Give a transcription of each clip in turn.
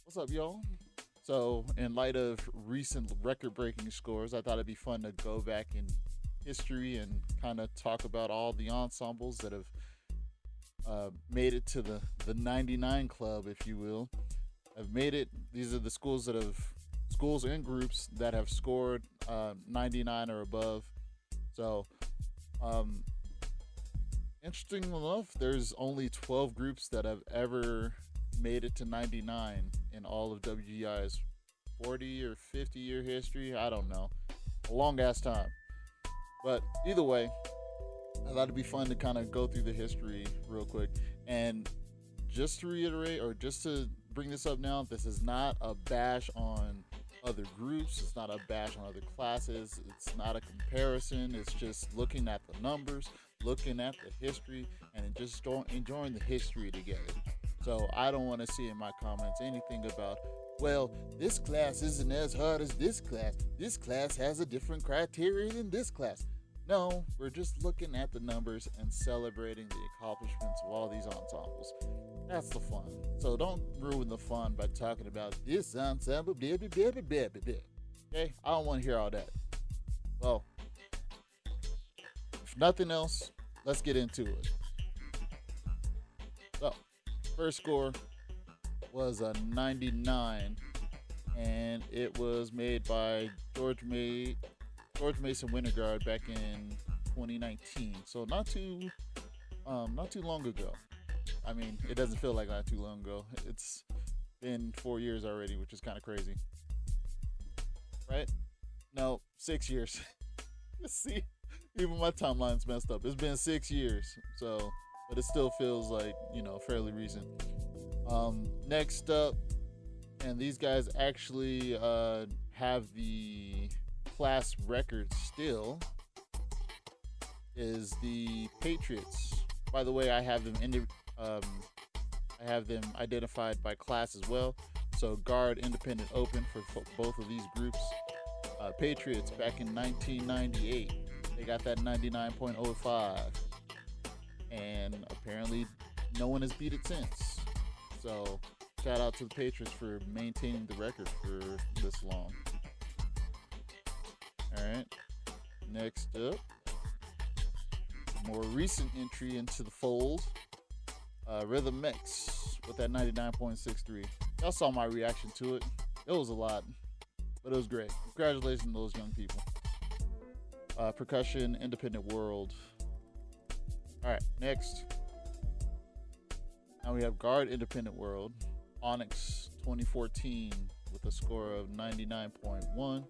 What's up, y'all? So, in light of recent record breaking scores, I thought it'd be fun to go back in history and kind of talk about all the ensembles that have made it to the 99 club, if you will. Have made it. These are the schools that have, schools and groups that have scored 99 or above. So, um, interesting enough, there's only 12 groups that have ever made it to 99 in all of WGI's 40 or 50-year history. I don't know. A long ass time. But either way, I thought it'd be fun to kind of go through the history real quick. And just to reiterate, or just to bring this up now, this is not a bash on other groups. It's not a bash on other classes. It's not a comparison. It's just looking at the numbers, looking at the history, and just enjoying the history together. So I don't want to see in my comments anything about, well, this class isn't as hard as this class. This class has a different criteria than this class. No, we're just looking at the numbers and celebrating the accomplishments of all these ensembles. That's the fun. So don't ruin the fun by talking about this ensemble, blah, blah, blah, blah, blah, blah. Okay? I don't want to hear all that. Well, if nothing else, let's get into it. So, first score was a 99, and it was made by George Mason Winterguard back in 2019. So not too long ago. I mean, it doesn't feel like not too long ago. It's been 4 years already, which is kind of crazy, right? No, 6 years. See, even my timeline's messed up. It's been 6 years, so but it still feels like fairly recent. Next up, and these guys actually have the class record still, is the Patriots. By the way, I have them identified by class as well. So guard, independent, open for both of these groups. Patriots back in 1998, they got that 99.05, and apparently no one has beat it since. So shout out to the Patriots for maintaining the record for this long. All right. Next up, more recent entry into the fold, Rhythm X with that 99.63. Y'all saw my reaction to it. It was a lot, but it was great. Congratulations to those young people. Percussion, Independent World. All right, next. Now we have Guard, Independent World, Onyx 2014 with a score of 99.1.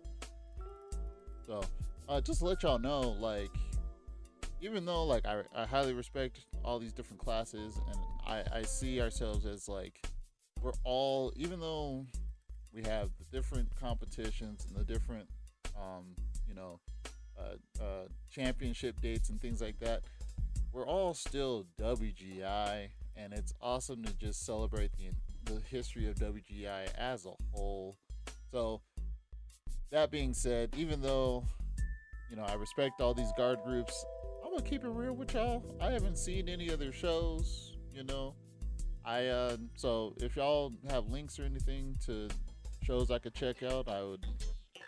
So, just to let y'all know, like, even though, like, I highly respect all these different classes, and I see ourselves as, like, we're all, even though we have the different competitions and the different, you know, championship dates and things like that, we're all still WGI, and it's awesome to just celebrate the history of WGI as a whole. So, that being said, even though, I respect all these guard groups, I'm gonna keep it real with y'all. I haven't seen any other shows, so if y'all have links or anything to shows I could check out, I would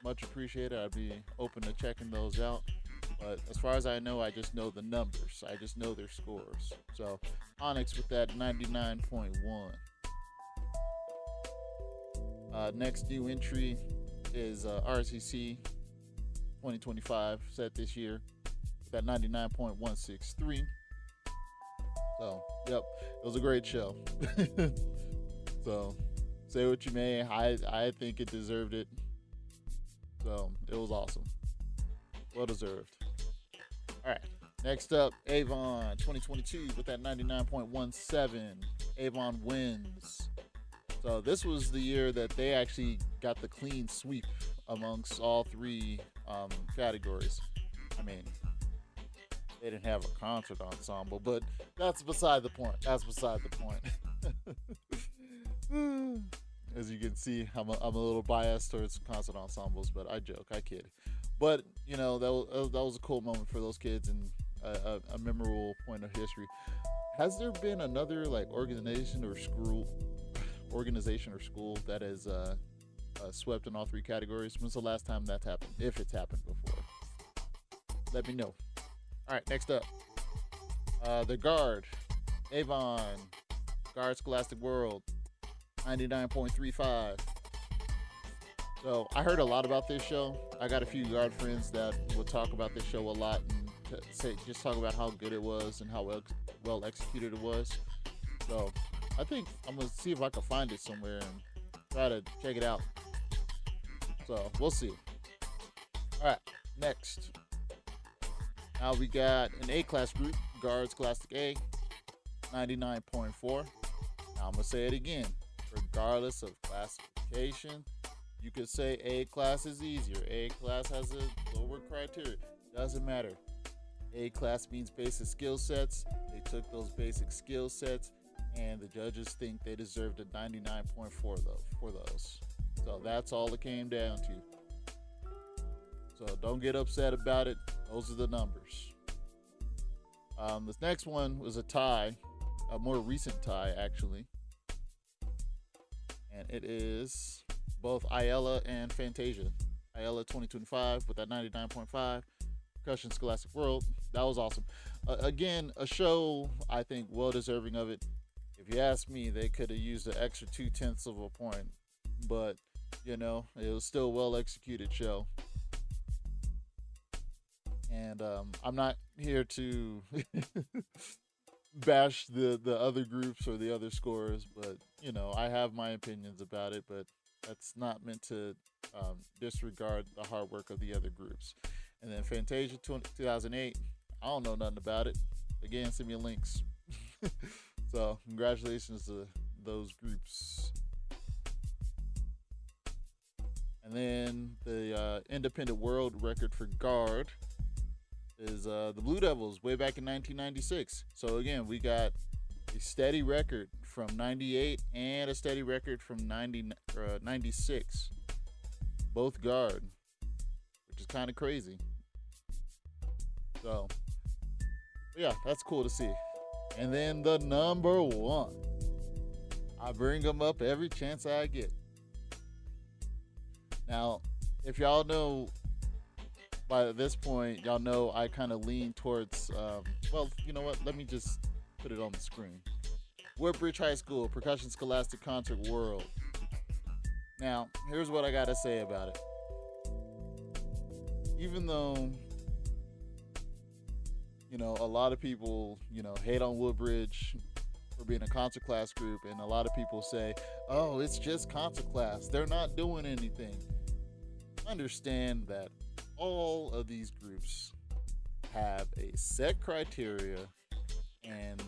much appreciate it. I'd be open to checking those out. But as far as I know, I just know the numbers. I just know their scores. So Onyx with that 99.1. Next new entry is RCC 2025, set this year with that 99.163. So, yep, it was a great show. So, say what you may, I think it deserved it. So, it was awesome. Well deserved. All right, next up, Avon 2022 with that 99.17. Avon wins. So this was the year that they actually got the clean sweep amongst all three categories. I mean, they didn't have a concert ensemble, but that's beside the point. That's beside the point. As you can see, I'm a little biased towards concert ensembles, but I joke, I kid. But that was a cool moment for those kids and a memorable point of history. Has there been another like organization or school organization or school that has swept in all three categories? When's the last time that's happened? If it's happened before, let me know. All right, next up, the guard, Avon, Guard Scholastic World, 99.35. So I heard a lot about this show. I got a few guard friends that would talk about this show a lot and just talk about how good it was and how well executed it was. So I think I'm gonna see if I can find it somewhere and try to check it out. So we'll see. All right, next. Now we got an A class group, Guard Scholastic A, 99.4. Now I'm gonna say it again. Regardless of classification, you could say A class is easier. A class has a lower criteria. Doesn't matter. A class means basic skill sets. They took those basic skill sets, and the judges think they deserved a 99.4 though for those. So that's all it came down to. So don't get upset about it. Those are the numbers. This next one was a tie, a more recent tie actually, and it is both Ayala and Fantasia. Ayala 2025 with that 99.5. Percussion Scholastic World. That was awesome. Again, a show I think well deserving of it. If you ask me, they could have used an extra 0.2 of a point, but it was still a well executed show. And I'm not here to bash the other groups or the other scorers, but I have my opinions about it, but that's not meant to disregard the hard work of the other groups. And then Fantasia 2008, I don't know nothing about it. Again, send me links. So congratulations to those groups. And then the independent world record for guard is the Blue Devils way back in 1996. So again, we got a steady record from 98 and a steady record from 96. Both guard, which is kind of crazy. So, yeah, that's cool to see. And then the number one. I bring them up every chance I get. Now, if y'all know, by this point, y'all know I kind of lean towards, well, you know what? Let me just put it on the screen. Woodbridge High School, Percussion Scholastic Concert World. Now, here's what I got to say about it. Even though, a lot of people, hate on Woodbridge for being a concert class group, and a lot of people say, oh, it's just concert class. They're not doing anything. Understand that all of these groups have a set criteria, and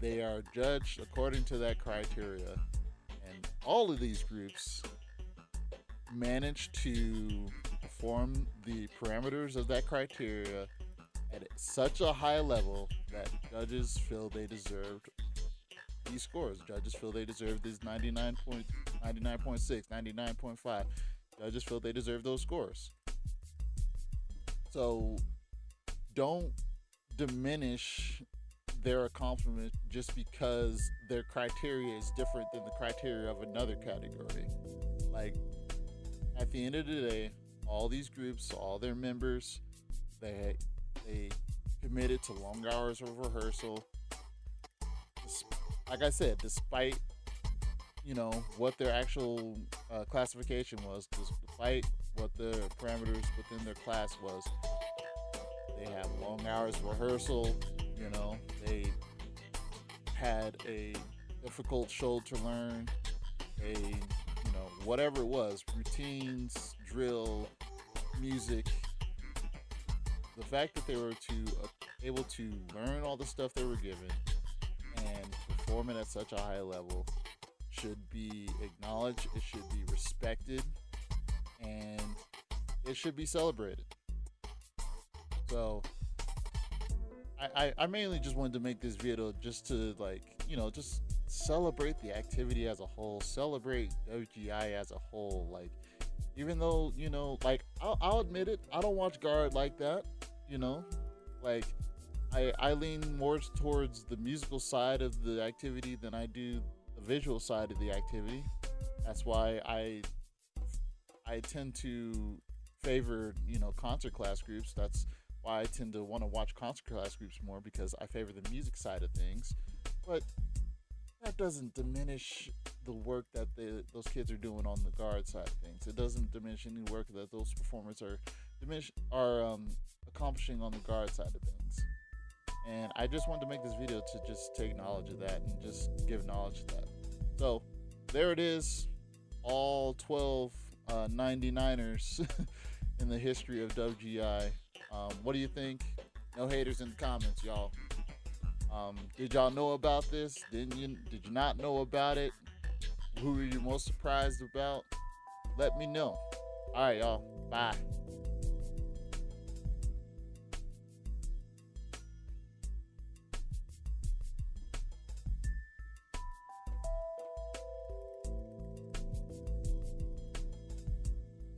they are judged according to that criteria. And all of these groups manage to perform the parameters of that criteria at such a high level that judges feel they deserved these scores. Judges feel they deserve these 99.6, 99.5. Judges feel they deserve those scores. So don't diminish their accomplishment just because their criteria is different than the criteria of another category. Like, at the end of the day, all these groups, all their members, they committed to long hours of rehearsal. Like I said, despite what their actual classification was, despite what the parameters within their class was, they had long hours of rehearsal. They had a difficult show to learn, whatever it was, routines, drill, music. The fact that they were able to learn all the stuff they were given and perform it at such a high level should be acknowledged, it should be respected, and it should be celebrated. So I mainly just wanted to make this video just to just celebrate the activity as a whole, celebrate WGI as a whole. Like, even though, I'll admit it, I don't watch guard like that, I lean more towards the musical side of the activity than I do the visual side of the activity. That's why I tend to favor, concert class groups. That's why I tend to want to watch concert class groups more, because I favor the music side of things. But that doesn't diminish the work that those kids are doing on the guard side of things. It doesn't diminish any work that those performers are accomplishing on the guard side of things. And I just wanted to make this video to just take knowledge of that and just give knowledge of that. So there it is, all 12 99ers in the history of WGI. What do you think? No haters in the comments, y'all. Did y'all know about this? Did you not know about it? Who were you most surprised about? Let me know. All right, y'all. Bye.